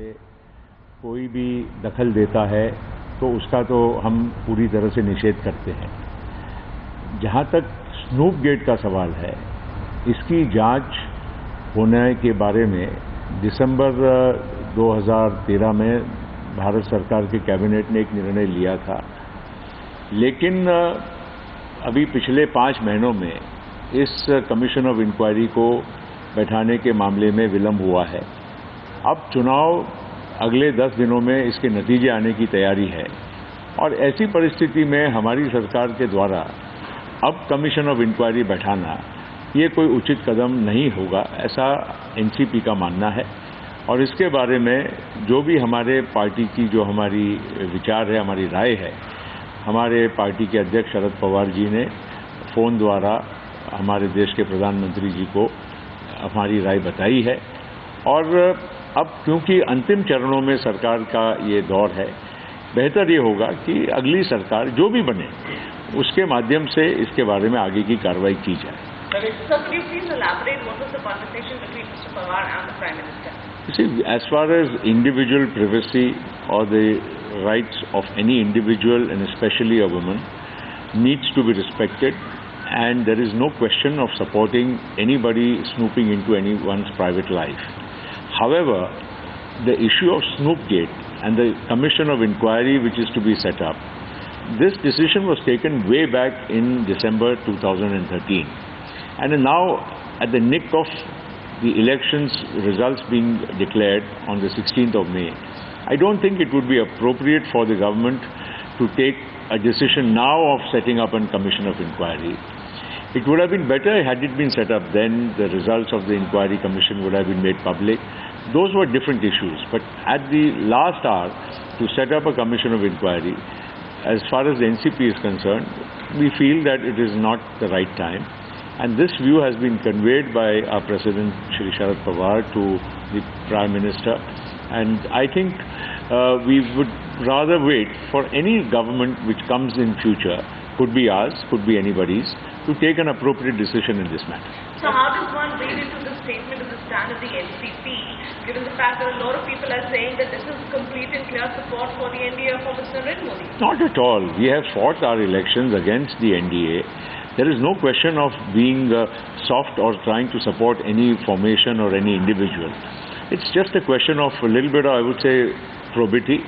से कोई भी दखल देता है तो उसका तो हम पूरी तरह से निषेध करते हैं। जहां तक स्नूप गेट का सवाल है, इसकी जांच होने के बारे में दिसंबर 2013 में भारत सरकार के कैबिनेट ने एक निर्णय लिया था, लेकिन अभी पिछले 5 महीनों में इस कमीशन ऑफ इंक्वायरी को बैठाने के मामले में विलंब हुआ है। अब चुनाव अगले 10 दिनों में इसके नतीजे आने की तैयारी है और ऐसी परिस्थिति में हमारी सरकार के द्वारा अब कमीशन ऑफ इंक्वायरी बैठाना ये कोई उचित कदम नहीं होगा, ऐसा एनसीपी का मानना है। और इसके बारे में जो भी हमारे पार्टी की जो हमारी विचार है, हमारी राय है, हमारे पार्टी के अध्यक्ष शरद पवार जी ने फोन द्वारा हमारे देश के प्रधानमंत्री जी को हमारी राय बताई है। और अब क्योंकि अंतिम चरणों में सरकार का ये दौर है, बेहतर ये होगा कि अगली सरकार जो भी बने उसके माध्यम से इसके बारे में आगे की कार्रवाई की जाए। Sir, could you please elaborate what was the conversation between Mr. Pawar and the Prime Minister? You see, as far as individual privacy or the rights of any individual and especially a woman needs to be respected, and there is no question of supporting anybody snooping into anyone's private life. However, the issue of Snoopgate and the commission of inquiry which is to be set up, this decision was taken way back in December 2013. And now, at the nick of the elections results being declared on the 16th of May, I don't think it would be appropriate for the government to take a decision now of setting up a commission of inquiry. It would have been better had it been set up then. The results of the inquiry commission would have been made public. Those were different issues. But at the last hour, to set up a commission of inquiry, as far as the NCP is concerned, we feel that it is not the right time. And this view has been conveyed by our President Shri Sharad Pawar to the Prime Minister. And I think we would rather wait for any government which comes in future, could be ours, could be anybody's, to take an appropriate decision in this matter. So how does one read into the statement of the stand of the NCP, given the fact that a lot of people are saying that this is complete and clear support for the NDA for Mr. Narendra Modi? Not at all. We have fought our elections against the NDA. There is no question of being soft or trying to support any formation or any individual. It's just a question of a little bit of, I would say, probity.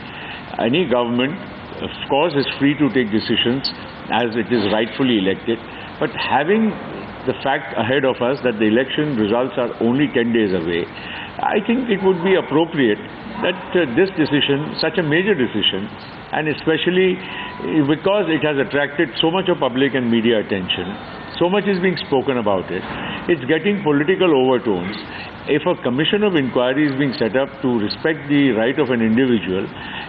Any government, of course, is free to take decisions as it is rightfully elected. But having the fact ahead of us that the election results are only 10 days away, I think it would be appropriate that this decision, such a major decision, and especially because it has attracted so much of public and media attention, so much is being spoken about it, it's getting political overtones. If a commission of inquiry is being set up to respect the right of an individual,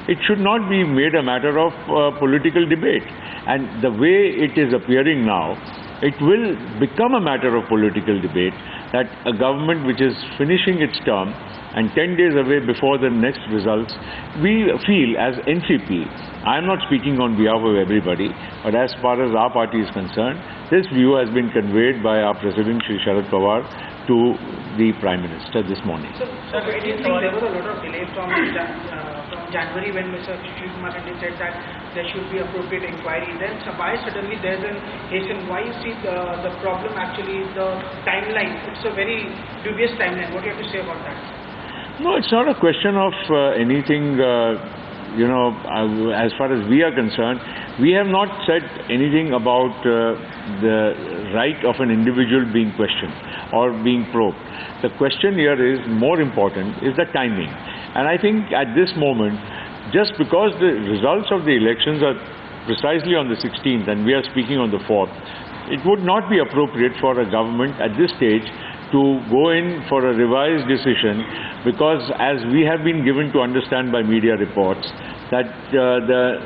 it should not be made a matter of political debate. And the way it is appearing now, it will become a matter of political debate, that a government which is finishing its term and 10 days away before the next results, we feel as NCP, I am not speaking on behalf of everybody, but as far as our party is concerned, this view has been conveyed by our President Shri Sharad Pawar to the Prime Minister this morning. Sir, do you think there was a lot of delay from January when Mr. Shri Kumar Reddy said that there should be appropriate inquiry? Then why suddenly there is an hasten? Why you see the problem actually the timeline? It's a very dubious timeline. What do you have to say about that? No, it's not a question of anything, as far as we are concerned, we have not said anything about the right of an individual being questioned or being probed. The question here is more important, is the timing. And I think at this moment, just because the results of the elections are precisely on the 16th and we are speaking on the 4th, it would not be appropriate for a government at this stage to go in for a revised decision, because as we have been given to understand by media reports that the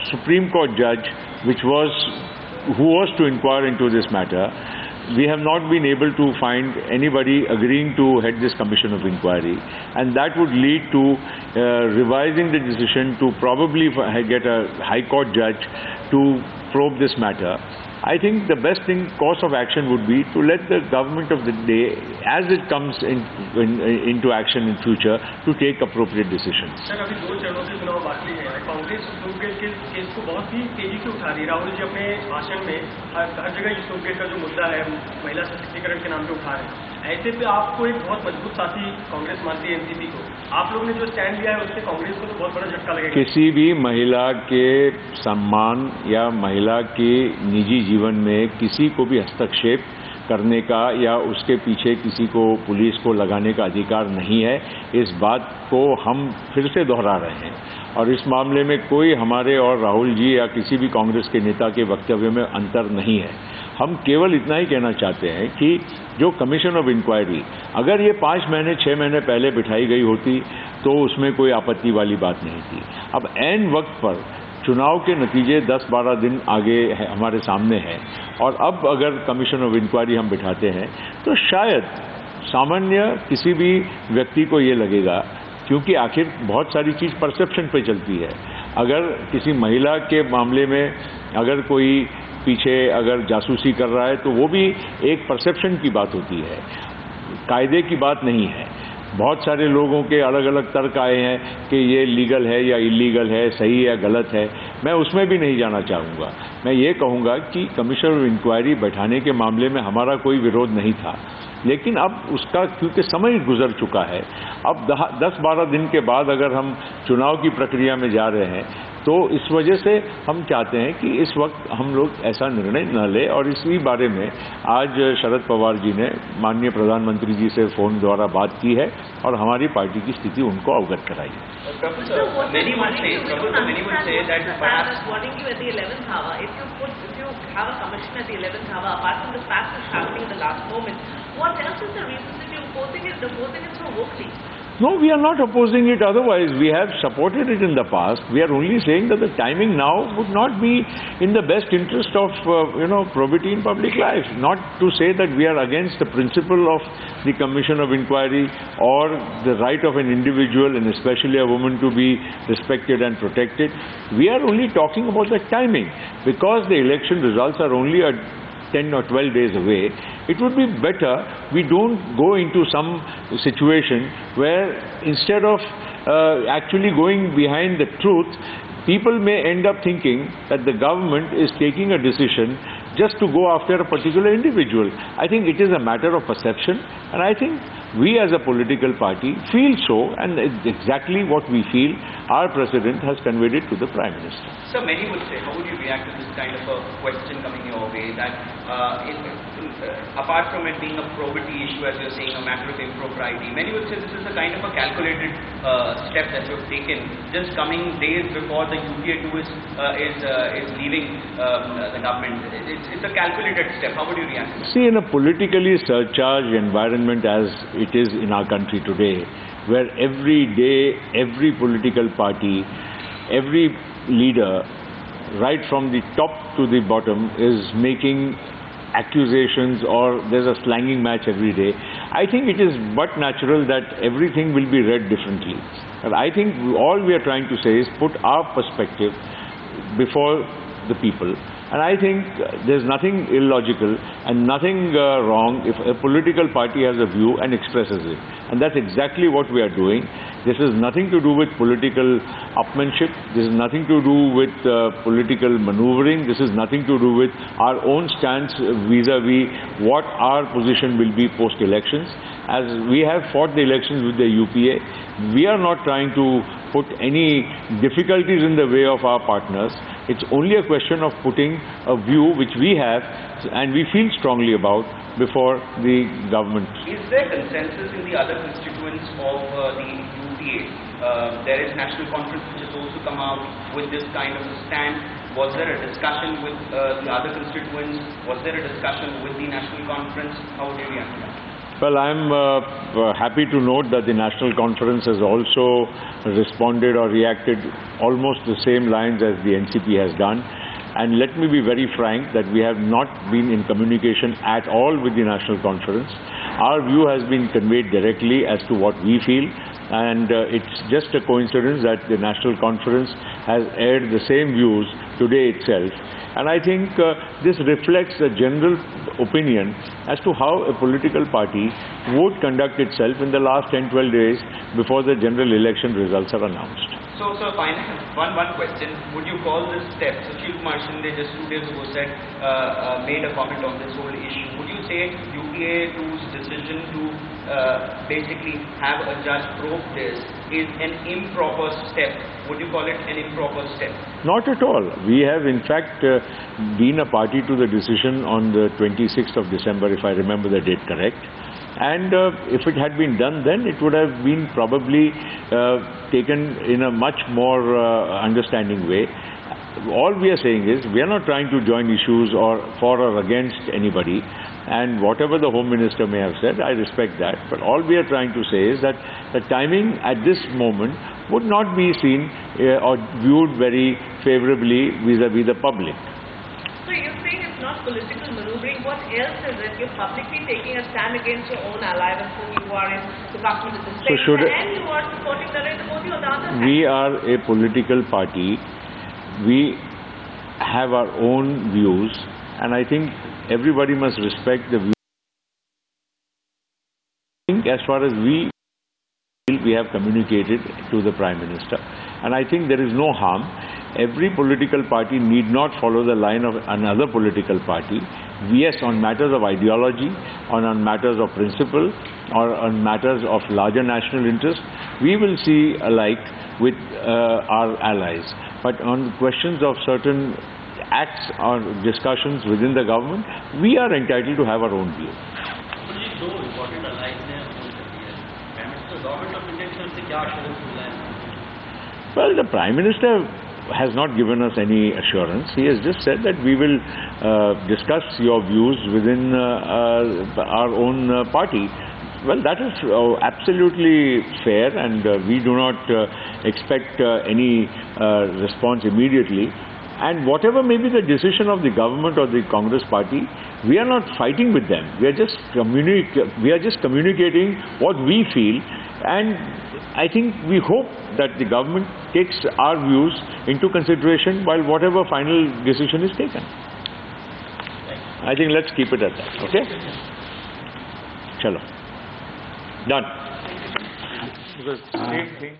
Supreme Court judge who was to inquire into this matter, we have not been able to find anybody agreeing to head this commission of inquiry. and that would lead to revising the decision to probably get a High Court judge to probe this matter. I think the best course of action would be to let the government of the day, as it comes into action in future, to take appropriate decisions. Sir, अभी 2 चरणों की चुनाव बाकी है। कांग्रेस स्टोपगेट के case को बहुत ही तेजी से उठा रही है। राहुल जी अपने भाषण में हर जगह स्टोपगेट का जो मुद्दा है महिला सशक्तिकरण के नाम पे उठा रहे हैं। ऐसे पे आपको एक बहुत मजबूत साथी कांग्रेस मानती है एनसीपी को। आप लोगों ने जो स्टैंड लिया है उससे कांग्रेस को तो बहुत बड़ा झटका लगेगा। किसी भी महिला के सम्मान या महिला के निजी जीवन में किसी को भी हस्तक्षेप करने का या उसके पीछे किसी को पुलिस को लगाने का अधिकार नहीं है। इस बात को हम फिर से दोहरा रहे हैं और इस मामले में कोई हमारे और राहुल जी या किसी भी कांग्रेस के नेता के वक्तव्य में अंतर नहीं है। हम केवल इतना ही कहना चाहते हैं कि जो कमीशन ऑफ इंक्वायरी अगर ये 5 महीने 6 महीने पहले बिठाई गई होती तो उसमें कोई आपत्ति वाली बात नहीं थी। अब ऐन वक्त पर चुनाव के नतीजे 10-12 दिन आगे है, हमारे सामने हैं और अब अगर कमीशन ऑफ इंक्वायरी हम बिठाते हैं तो शायद सामान्य किसी भी व्यक्ति को ये लगेगा, क्योंकि आखिर बहुत सारी चीज़ परसेप्शन पे चलती है। अगर किसी महिला के मामले में अगर कोई पीछे अगर जासूसी कर रहा है तो वो भी एक परसेप्शन की बात होती है, कायदे की बात नहीं है। बहुत सारे लोगों के अलग अलग तर्क आए हैं कि ये लीगल है या इलीगल है, सही है या गलत है। मैं उसमें भी नहीं जाना चाहूँगा। मैं ये कहूँगा कि कमीशन ऑफ इंक्वायरी बैठाने के मामले में हमारा कोई विरोध नहीं था, लेकिन अब उसका क्योंकि समय गुजर चुका है, अब 10-12 दिन के बाद अगर हम चुनाव की प्रक्रिया में जा रहे हैं तो इस वजह से हम चाहते हैं कि इस वक्त हम लोग ऐसा निर्णय न लें। और इसी बारे में आज शरद पवार जी ने माननीय प्रधानमंत्री जी से फ़ोन द्वारा बात की है और हमारी पार्टी की स्थिति उनको अवगत कराई है। Many would say that perhaps warning you at the 11th hour. If you have a commission at the 11th hour, apart from the fact it's happening in the last moment, what else is the reason that you're opposing it so vocally? No, we are not opposing it otherwise. We have supported it in the past. We are only saying that the timing now would not be in the best interest of, probity in public life. Not to say that we are against the principle of the Commission of Inquiry or the right of an individual and especially a woman to be respected and protected. We are only talking about the timing. Because the election results are only 10 or 12 days away, it would be better we don't go into some situation where instead of actually going behind the truth, people may end up thinking that the government is taking a decision just to go after a particular individual. I think it is a matter of perception, and I think we as a political party feel so, and it's exactly what we feel our President has conveyed it to the Prime Minister. So many would say, how would you react to this kind of a question coming your way, that apart from it being a probity issue, as you're saying, a matter of impropriety, many would say this is a kind of a calculated step that you've taken, just coming days before the UPA 2 is leaving the government. It's a calculated step. How would you react to that? See, in a politically surcharged environment as it is in our country today, where every day, every political party, every leader, right from the top to the bottom, is making accusations or there's a slanging match every day, I think it is but natural that everything will be read differently. And I think all we are trying to say is put our perspective before the people. And I think there's nothing illogical and nothing wrong if a political party has a view and expresses it. And that's exactly what we are doing. This has nothing to do with political upmanship. This has nothing to do with political maneuvering. This has nothing to do with our own stance vis-a-vis what our position will be post-elections. As we have fought the elections with the UPA, we are not trying to put any difficulties in the way of our partners. It's only a question of putting a view which we have and we feel strongly about before the government. Is there consensus in the other constituents of the UPA? There is National Conference which has also come out with this kind of a stand. Was there a discussion with the other constituents? Was there a discussion with the National Conference? How would you react to that? Well, I'm happy to note that the National Conference has also responded or reacted almost the same lines as the NCP has done. And let me be very frank that we have not been in communication at all with the National Conference. Our view has been conveyed directly as to what we feel. and it's just a coincidence that the National Conference has aired the same views today itself. And I think this reflects a general opinion as to how a political party would conduct itself in the last 10-12 days before the general election results are announced. So, finally, one question. Would you call this step? Sushil Kumar Shinde just 2 days ago said, made a comment on this whole issue. Would you say UPA 2's decision to basically have a judge probe this is an improper step? Would you call it an improper step? Not at all. We have in fact been a party to the decision on the 26th of December, if I remember the date correct. And if it had been done then, it would have been probably taken in a much more understanding way. All we are saying is, we are not trying to join issues or for or against anybody. And whatever the Home Minister may have said, I respect that. But all we are trying to say is that the timing at this moment would not be seen or viewed very favorably vis-a-vis the public. So you're saying it's not political maneuvering. What else is it? You're publicly taking a stand against your own ally with whom you are in the government at the same time, and you are supporting Narendra Modi on the other hand. We are a political party. We have our own views, and I think everybody must respect the views. I think as far as we have communicated to the Prime Minister, and I think there is no harm. Every political party need not follow the line of another political party. Yes, on matters of ideology, on matters of principle, or on matters of larger national interest, we will see alike with our allies. But on questions of certain acts or discussions within the government, we are entitled to have our own view. Well, the Prime Minister has not given us any assurance. He has just said that we will discuss your views within our own party. Well, that is absolutely fair, and we do not expect any response immediately. And whatever may be the decision of the government or the Congress party, we are not fighting with them. We are just communicating what we feel, and I think we hope that the government takes our views into consideration while whatever final decision is taken. I think let's keep it at that. Okay? Chalo. Done. Because same thing.